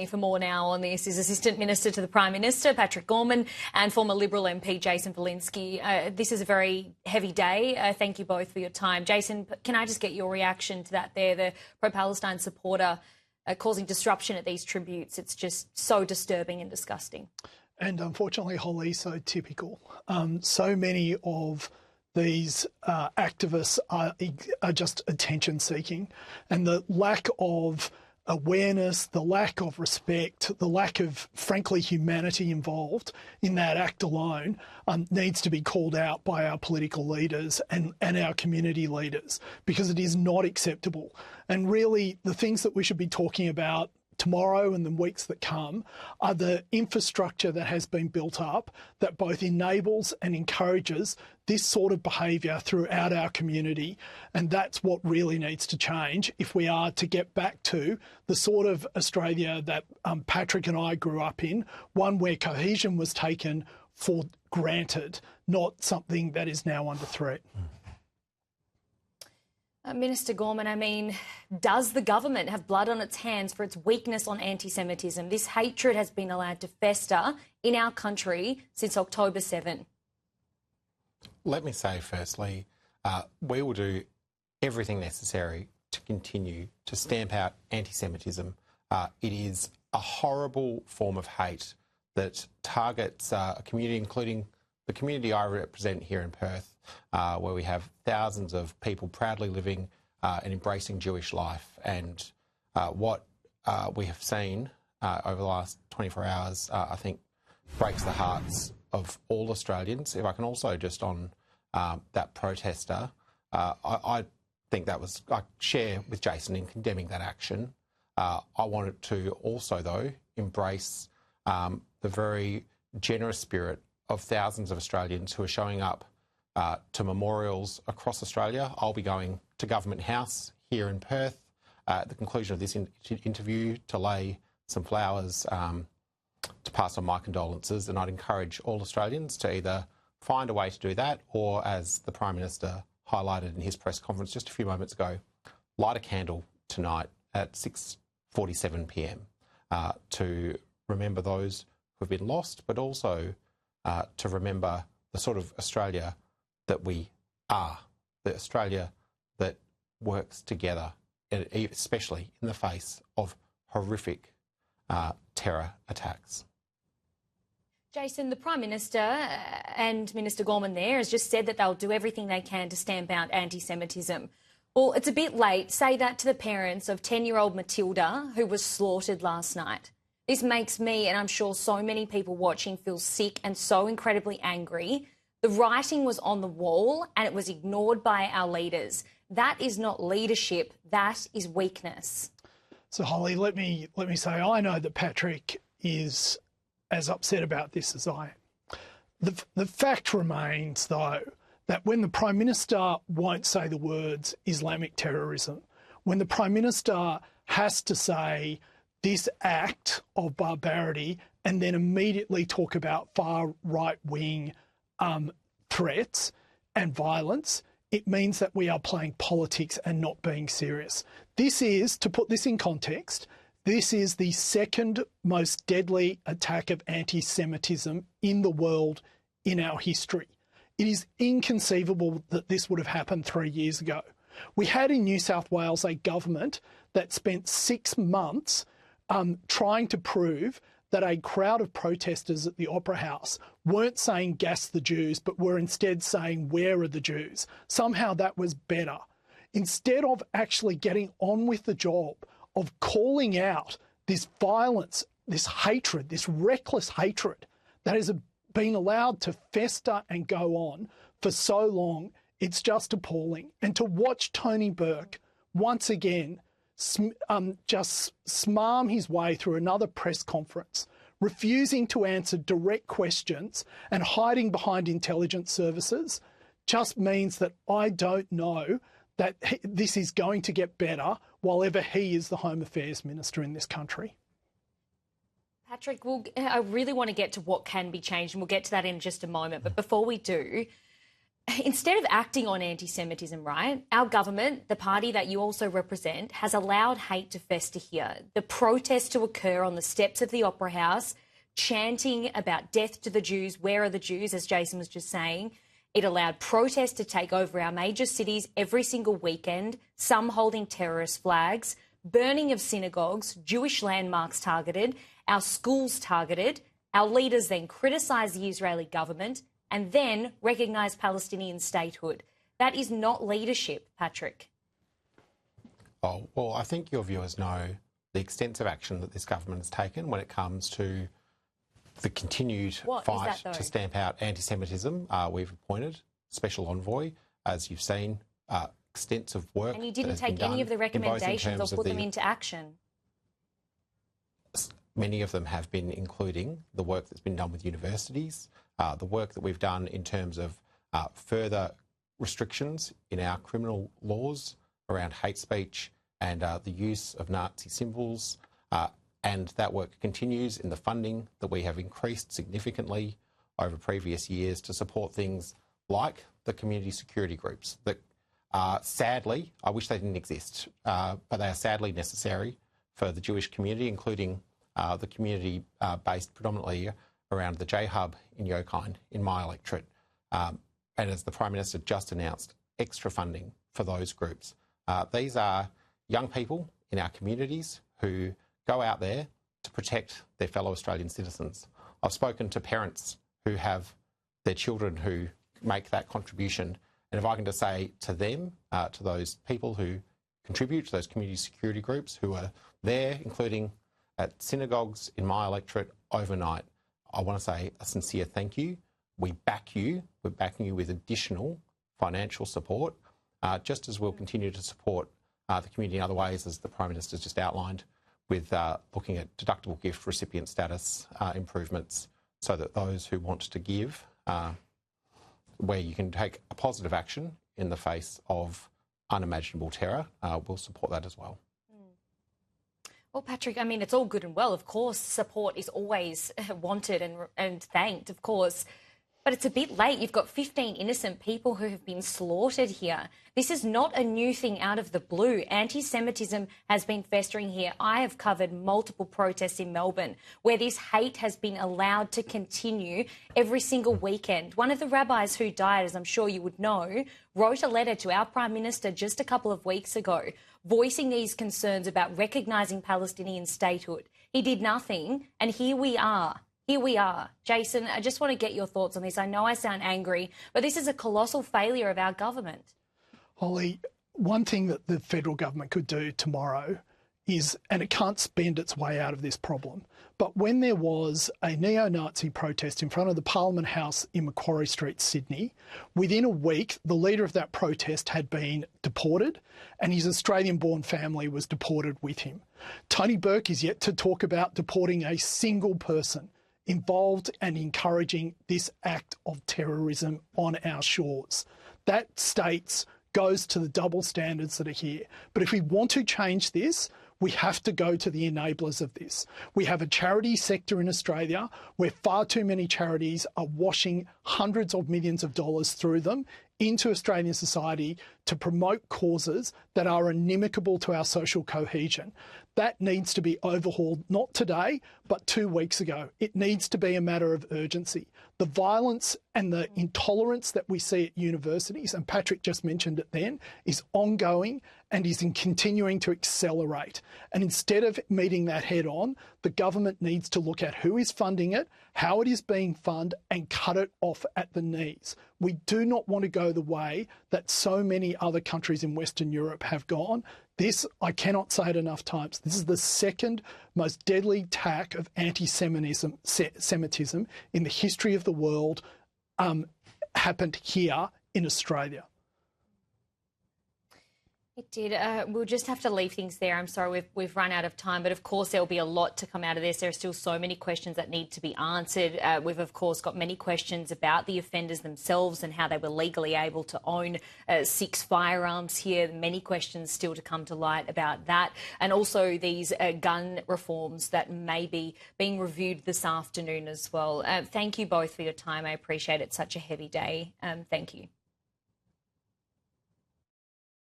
For more now on this is Assistant Minister to the Prime Minister, Patrick Gorman, and former Liberal MP, Jason Falinski. This is a very heavy day. Thank you both for your time. Jason, can I just get your reaction to that there, the pro-Palestine supporter causing disruption at these tributes? It's just so disturbing and disgusting. And unfortunately, Holly, so typical. So many of these activists are just attention-seeking, and the lack of awareness, the lack of respect, the lack of, frankly, humanity involved in that act alone needs to be called out by our political leaders and our community leaders, because it is not acceptable. And really, the things that we should be talking about tomorrow and the weeks that come are the infrastructure that has been built up that both enables and encourages this sort of behaviour throughout our community. And that's what really needs to change if we are to get back to the sort of Australia that Patrick and I grew up in, one where cohesion was taken for granted, not something that is now under threat. Minister Gorman, I mean, does the government have blood on its hands for its weakness on anti-Semitism? This hatred has been allowed to fester in our country since October 7. Let me say, firstly, we will do everything necessary to continue to stamp out anti-Semitism. It is a horrible form of hate that targets a community, including the community I represent here in Perth, where we have thousands of people proudly living and embracing Jewish life. And what we have seen over the last 24 hours, I think, breaks the hearts of all Australians. If I can also just on that protester, I think that was, I share with Jason in condemning that action. I wanted to also, though, embrace the very generous spirit of thousands of Australians who are showing up to memorials across Australia. I'll be going to Government House here in Perth at the conclusion of this interview to lay some flowers to pass on my condolences, and I'd encourage all Australians to either find a way to do that or, as the Prime Minister highlighted in his press conference just a few moments ago, light a candle tonight at 6:47 p.m. To remember those who have been lost, but also to remember the sort of Australia that we are, the Australia that works together, especially in the face of horrific terror attacks. Jason, the Prime Minister and Minister Gorman there has just said that they'll do everything they can to stamp out anti-Semitism. Well, it's a bit late. Say that to the parents of 10-year-old Matilda, who was slaughtered last night. This makes me, and I'm sure so many people watching, feel sick and so incredibly angry. The writing was on the wall and it was ignored by our leaders. That is not leadership, that is weakness. So, Holly, let me say, I know that Patrick is as upset about this as I am. The fact remains, though, that when the Prime Minister won't say the words Islamic terrorism, when the Prime Minister has to say this act of barbarity and then immediately talk about far right-wing threats and violence, it means that we are playing politics and not being serious. This is, to put this in context, this is the second most deadly attack of anti-Semitism in the world in our history. It is inconceivable that this would have happened 3 years ago. We had in New South Wales a government that spent 6 months trying to prove that a crowd of protesters at the Opera House weren't saying gas the Jews, but were instead saying where are the Jews. Somehow that was better. Instead of actually getting on with the job of calling out this violence, this hatred, this reckless hatred that has been allowed to fester and go on for so long, it's just appalling. And to watch Tony Burke once again just smarm his way through another press conference, refusing to answer direct questions and hiding behind intelligence services, just means that I don't know that this is going to get better while ever he is the Home Affairs Minister in this country. Patrick, I really want to get to what can be changed, and we'll get to that in just a moment. But before we do, instead of acting on anti-Semitism, right, our government, the party that you also represent, has allowed hate to fester here. The protests to occur on the steps of the Opera House, chanting about death to the Jews, where are the Jews, as Jason was just saying. It allowed protests to take over our major cities every single weekend, some holding terrorist flags, burning of synagogues, Jewish landmarks targeted, our schools targeted. Our leaders then criticised the Israeli government and then recognised Palestinian statehood. That is not leadership, Patrick. Oh, well, I think your viewers know the extensive action that this government has taken when it comes to the continued fight to stamp out anti-Semitism. We've appointed Special Envoy, as you've seen, extensive work. And you didn't take any of the recommendations or put them into action. Many of them have been including the work that's been done with universities, the work that we've done in terms of further restrictions in our criminal laws around hate speech and the use of Nazi symbols. And that work continues in the funding that we have increased significantly over previous years to support things like the community security groups that are sadly, I wish they didn't exist, but they are sadly necessary for the Jewish community, including the community based predominantly around the J-Hub in Yokine, in my electorate. And as the Prime Minister just announced, extra funding for those groups. These are young people in our communities who go out there to protect their fellow Australian citizens. I've spoken to parents who have their children who make that contribution. And if I can just say to them, to those people who contribute to those community security groups who are there, including at synagogues in my electorate overnight, I want to say a sincere thank you. We back you. We're backing you with additional financial support, just as we'll continue to support the community in other ways, as the Prime Minister's just outlined, with looking at deductible gift recipient status improvements so that those who want to give, where you can take a positive action in the face of unimaginable terror, will support that as well. Well, Patrick, I mean, it's all good and well. Of course, support is always wanted and thanked, of course. But it's a bit late. You've got 15 innocent people who have been slaughtered here. This is not a new thing out of the blue. Anti-Semitism has been festering here. I have covered multiple protests in Melbourne where this hate has been allowed to continue every single weekend. One of the rabbis who died, as I'm sure you would know, wrote a letter to our Prime Minister just a couple of weeks ago, voicing these concerns about recognising Palestinian statehood. He did nothing, and here we are. Here we are. Jason, I just want to get your thoughts on this. I know I sound angry, but this is a colossal failure of our government. Holly, one thing that the federal government could do tomorrow is, and it can't spend its way out of this problem, but when there was a neo-Nazi protest in front of the Parliament House in Macquarie Street, Sydney, within a week, the leader of that protest had been deported and his Australian-born family was deported with him. Tony Burke is yet to talk about deporting a single person involved and encouraging this act of terrorism on our shores. That goes to the double standards that are here. But if we want to change this, we have to go to the enablers of this. We have a charity sector in Australia where far too many charities are washing hundreds of millions of dollars through them into Australian society to promote causes that are inimical to our social cohesion. That needs to be overhauled, not today, but 2 weeks ago. It needs to be a matter of urgency. The violence and the intolerance that we see at universities, and Patrick just mentioned it then, is ongoing and is continuing to accelerate. And instead of meeting that head on, the government needs to look at who is funding it, how it is being funded, and cut it off at the knees. We do not want to go the way that so many other countries in Western Europe have gone. This, I cannot say it enough times, this is the second most deadly attack of anti-Semitism in the history of the world, happened here in Australia. It did. We'll just have to leave things there. I'm sorry we've run out of time, but of course there'll be a lot to come out of this. There are still so many questions that need to be answered. We've of course got many questions about the offenders themselves and how they were legally able to own 6 firearms here. Many questions still to come to light about that, and also these gun reforms that may be being reviewed this afternoon as well. Thank you both for your time. I appreciate it. Such a heavy day. Thank you.